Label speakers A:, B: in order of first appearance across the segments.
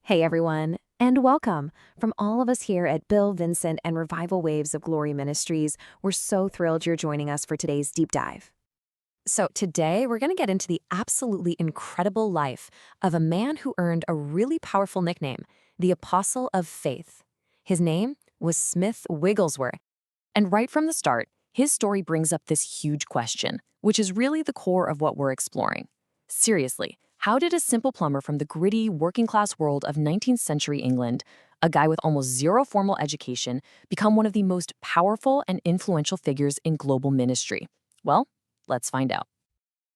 A: Hey everyone, and welcome. From all of us here at Bill, Vincent, and Revival Waves of Glory Ministries, we're so thrilled you're joining us for today's deep dive. So today we're going to get into the absolutely incredible life of a man who earned a really powerful nickname, the Apostle of Faith. His name was Smith Wigglesworth. And right from the start, his story brings up this huge question, which is really the core of what we're exploring. Seriously, how did a simple plumber from the gritty, working-class world of 19th century England, a guy with almost zero formal education, become one of the most powerful and influential figures in global ministry? Well, let's find out.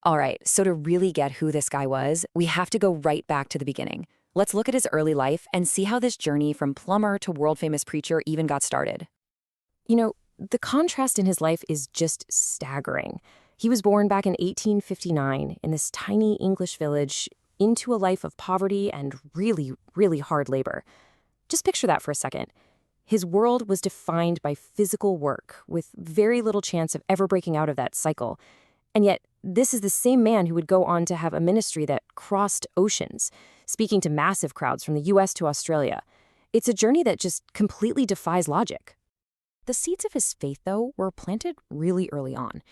A: All right, so to really get who this guy was, we have to go right back to the beginning. Let's look at his early life and see how this journey from plumber to world-famous preacher even got started. The contrast in his life is just staggering. He was born back in 1859 in this tiny English village into a life of poverty and really, really hard labor. Just picture that for a second. His world was defined by physical work, with very little chance of ever breaking out of that cycle. And yet, this is the same man who would go on to have a ministry that crossed oceans, speaking to massive crowds from the US to Australia. It's a journey that just completely defies logic. The seeds of his faith, though, were planted really early on.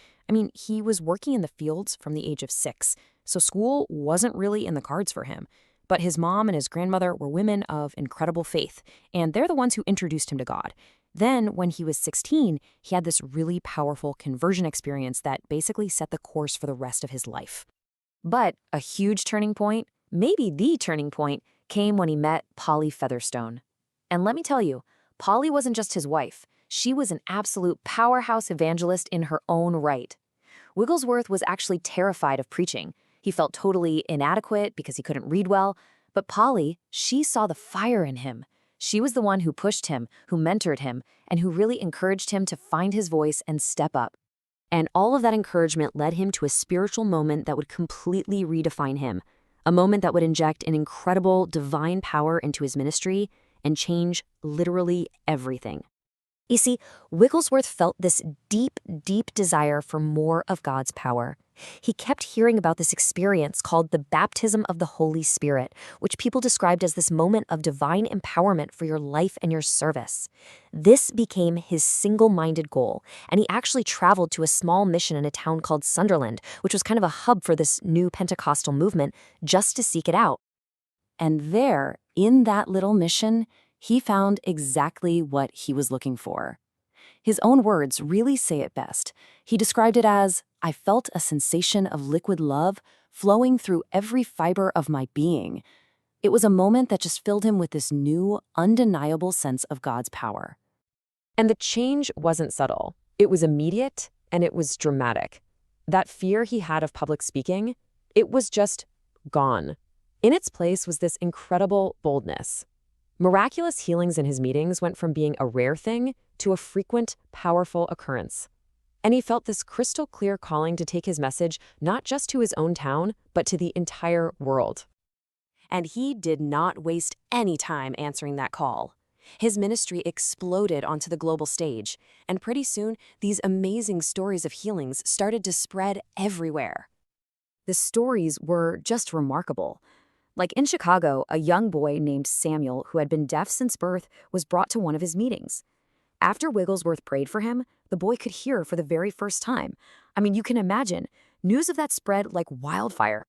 A: He was working in the fields from the age of 6, so school wasn't really in the cards for him. But his mom and his grandmother were women of incredible faith, and they're the ones who introduced him to God. Then, when he was 16, he had this really powerful conversion experience that basically set the course for the rest of his life. But a huge turning point, maybe the turning point, came when he met Polly Featherstone. And let me tell you, Polly wasn't just his wife. She was an absolute powerhouse evangelist in her own right. Wigglesworth was actually terrified of preaching. He felt totally inadequate because he couldn't read well. But Polly, she saw the fire in him. She was the one who pushed him, who mentored him, and who really encouraged him to find his voice and step up. And all of that encouragement led him to a spiritual moment that would completely redefine him, a moment that would inject an incredible divine power into his ministry and change literally everything. You see, Wigglesworth felt this deep, deep desire for more of God's power. He kept hearing about this experience called the baptism of the Holy Spirit, which people described as this moment of divine empowerment for your life and your service. This became his single-minded goal, and he actually traveled to a small mission in a town called Sunderland, which was kind of a hub for this new Pentecostal movement, just to seek it out. And there, in that little mission, he found exactly what he was looking for. His own words really say it best. He described it as, "I felt a sensation of liquid love flowing through every fiber of my being." It was a moment that just filled him with this new, undeniable sense of God's power. And the change wasn't subtle. It was immediate, and it was dramatic. That fear he had of public speaking, it was just gone. In its place was this incredible boldness. Miraculous healings in his meetings went from being a rare thing to a frequent, powerful occurrence. And he felt this crystal clear calling to take his message not just to his own town, but to the entire world. And he did not waste any time answering that call. His ministry exploded onto the global stage, and pretty soon, these amazing stories of healings started to spread everywhere. The stories were just remarkable. Like in Chicago, a young boy named Samuel, who had been deaf since birth, was brought to one of his meetings. After Wigglesworth prayed for him, the boy could hear for the very first time. You can imagine. News of that spread like wildfire.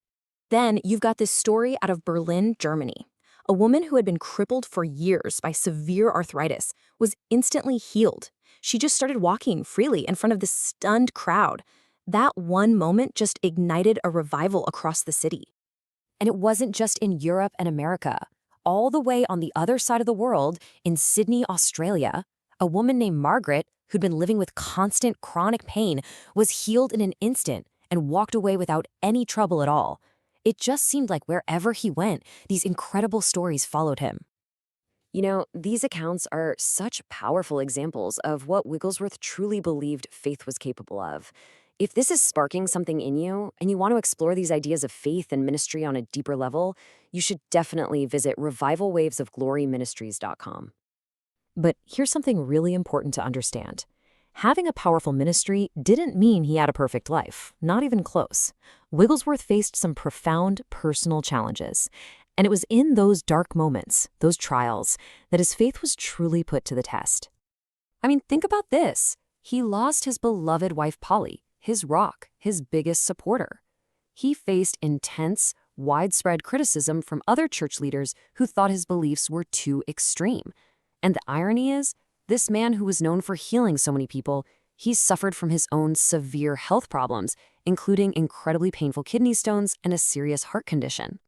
A: Then you've got this story out of Berlin, Germany. A woman who had been crippled for years by severe arthritis was instantly healed. She just started walking freely in front of this stunned crowd. That one moment just ignited a revival across the city. And it wasn't just in Europe and America. All the way on the other side of the world, in Sydney, Australia, a woman named Margaret, who'd been living with constant chronic pain, was healed in an instant and walked away without any trouble at all. It just seemed like wherever he went, these incredible stories followed him. These accounts are such powerful examples of what Wigglesworth truly believed faith was capable of. If this is sparking something in you, and you want to explore these ideas of faith and ministry on a deeper level, you should definitely visit revivalwavesofgloryministries.com. But here's something really important to understand. Having a powerful ministry didn't mean he had a perfect life, not even close. Wigglesworth faced some profound personal challenges. And it was in those dark moments, those trials, that his faith was truly put to the test. I mean, think about this. He lost his beloved wife Polly, his rock, his biggest supporter. He faced intense, widespread criticism from other church leaders who thought his beliefs were too extreme. And the irony is, this man who was known for healing so many people, he suffered from his own severe health problems, including incredibly painful kidney stones and a serious heart condition.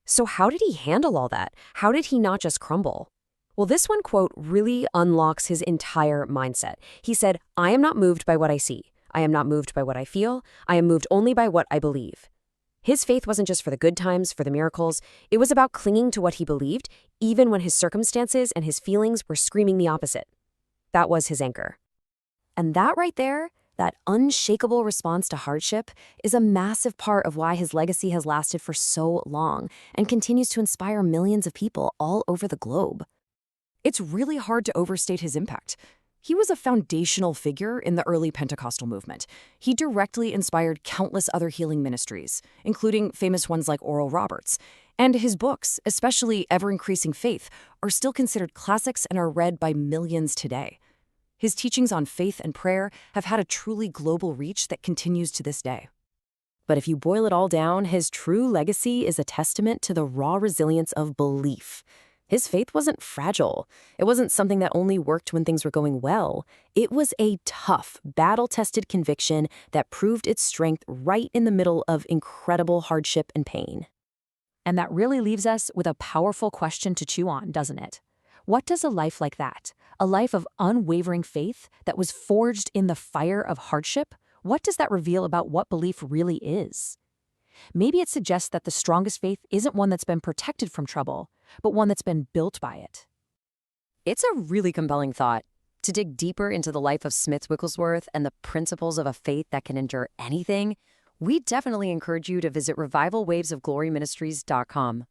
A: So how did he handle all that? How did he not just crumble? Well, this one quote really unlocks his entire mindset. He said, "I am not moved by what I see. I am not moved by what I feel. I am moved only by what I believe." His faith wasn't just for the good times, for the miracles. It was about clinging to what he believed, even when his circumstances and his feelings were screaming the opposite. That was his anchor. And that right there, that unshakable response to hardship, is a massive part of why his legacy has lasted for so long and continues to inspire millions of people all over the globe. It's really hard to overstate his impact. He was a foundational figure in the early Pentecostal movement. He directly inspired countless other healing ministries, including famous ones like Oral Roberts. And his books, especially Ever-Increasing Faith, are still considered classics and are read by millions today. His teachings on faith and prayer have had a truly global reach that continues to this day. But if you boil it all down, his true legacy is a testament to the raw resilience of belief. His faith wasn't fragile. It wasn't something that only worked when things were going well. It was a tough, battle-tested conviction that proved its strength right in the middle of incredible hardship and pain. And that really leaves us with a powerful question to chew on, doesn't it? What does a life like that, a life of unwavering faith that was forged in the fire of hardship, what does that reveal about what belief really is? Maybe it suggests that the strongest faith isn't one that's been protected from trouble, but one that's been built by it. It's a really compelling thought. To dig deeper into the life of Smith Wigglesworth and the principles of a faith that can endure anything, we definitely encourage you to visit revivalwavesofgloryministries.com.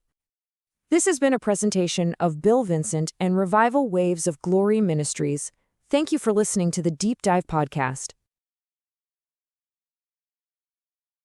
A: This has been a presentation of Bill Vincent and Revival Waves of Glory Ministries. Thank you for listening to the Deep Dive Podcast.